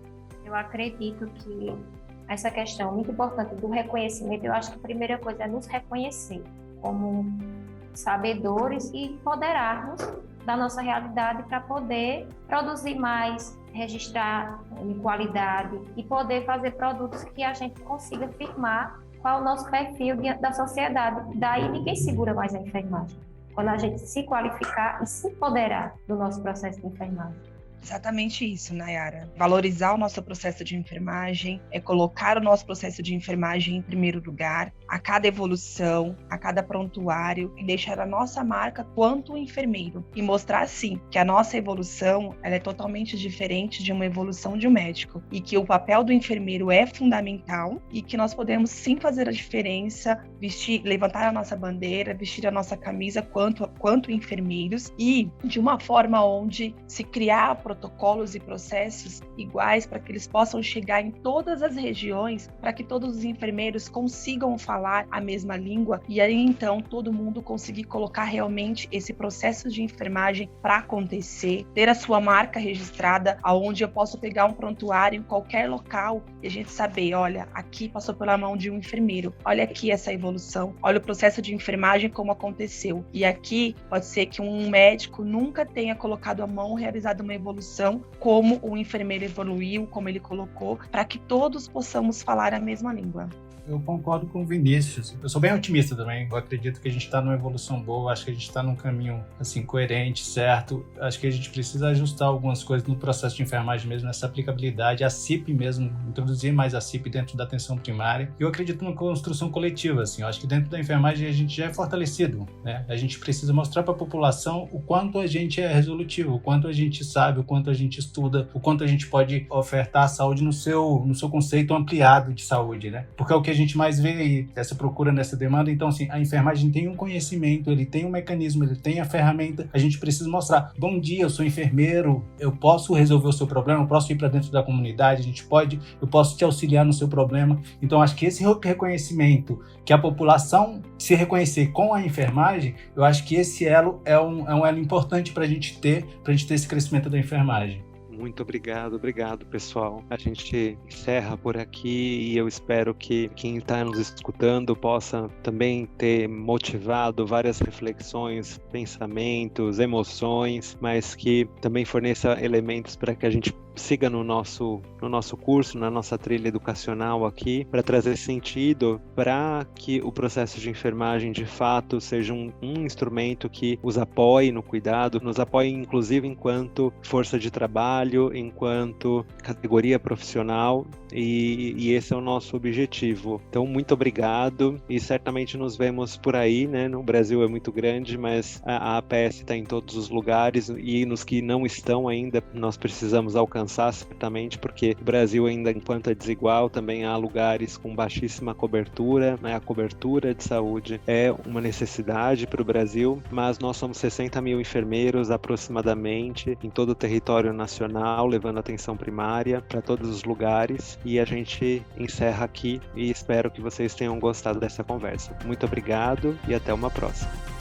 Eu acredito que essa questão muito importante do reconhecimento, eu acho que a primeira coisa é nos reconhecer como sabedores e empoderarmos da nossa realidade para poder produzir mais, registrar em qualidade e poder fazer produtos que a gente consiga firmar qual é o nosso perfil da sociedade. Daí ninguém segura mais a enfermagem. Quando a gente se qualificar e se empoderar do nosso processo de enfermagem. Exatamente isso, Nayara. Valorizar o nosso processo de enfermagem, é colocar o nosso processo de enfermagem em primeiro lugar, a cada evolução, a cada prontuário, e deixar a nossa marca quanto enfermeiro. E mostrar, sim, que a nossa evolução ela é totalmente diferente de uma evolução de um médico. E que o papel do enfermeiro é fundamental e que nós podemos, sim, fazer a diferença, levantar a nossa bandeira, vestir a nossa camisa quanto enfermeiros e de uma forma onde se criar protocolos e processos iguais para que eles possam chegar em todas as regiões, para que todos os enfermeiros consigam falar a mesma língua e aí então todo mundo conseguir colocar realmente esse processo de enfermagem para acontecer, ter a sua marca registrada, aonde eu posso pegar um prontuário em qualquer local e a gente saber, olha, aqui passou pela mão de um enfermeiro, olha aqui essa evolução, olha o processo de enfermagem como aconteceu. E aqui pode ser que um médico nunca tenha colocado a mão, realizado uma evolução como o enfermeiro evoluiu, como ele colocou, para que todos possamos falar a mesma língua. Eu concordo com o Vinícius. Eu sou bem otimista também. Eu acredito que a gente está numa evolução boa. Acho que a gente está num caminho assim, coerente, certo. Acho que a gente precisa ajustar algumas coisas no processo de enfermagem mesmo, nessa aplicabilidade. A CIP mesmo, introduzir mais a CIP dentro da atenção primária. Eu acredito numa construção coletiva. Assim. Eu acho que dentro da enfermagem a gente já é fortalecido, né? A gente precisa mostrar para a população o quanto a gente é resolutivo, o quanto a gente sabe, o quanto a gente estuda, o quanto a gente pode ofertar a saúde no seu conceito ampliado de saúde, né? Porque é o que a gente mais vê aí, essa procura nessa demanda. Então, assim, a enfermagem tem um conhecimento, ele tem um mecanismo, ele tem a ferramenta, a gente precisa mostrar. Bom dia, eu sou enfermeiro, eu posso resolver o seu problema, eu posso ir para dentro da comunidade, eu posso te auxiliar no seu problema. Então, acho que esse reconhecimento, que a população se reconhecer com a enfermagem, eu acho que esse elo é um elo importante para a gente ter esse crescimento da enfermagem. Muito obrigado, pessoal. A gente encerra por aqui e eu espero que quem está nos escutando possa também ter motivado várias reflexões, pensamentos, emoções, mas que também forneça elementos para que a gente siga no nosso curso, na nossa trilha educacional aqui, para trazer sentido para que o processo de enfermagem de fato seja um instrumento que os apoie no cuidado, nos apoie inclusive enquanto força de trabalho, enquanto categoria profissional, e esse é o nosso objetivo. Então, muito obrigado e certamente nos vemos por aí, né? No Brasil é muito grande, mas a APS está em todos os lugares e nos que não estão ainda, nós precisamos alcançar certamente, porque o Brasil ainda, enquanto é desigual, também há lugares com baixíssima cobertura, né? A cobertura de saúde é uma necessidade para o Brasil, mas nós somos 60 mil enfermeiros aproximadamente em todo o território nacional, levando atenção primária para todos os lugares, e a gente encerra aqui e espero que vocês tenham gostado dessa conversa. Muito obrigado e até uma próxima.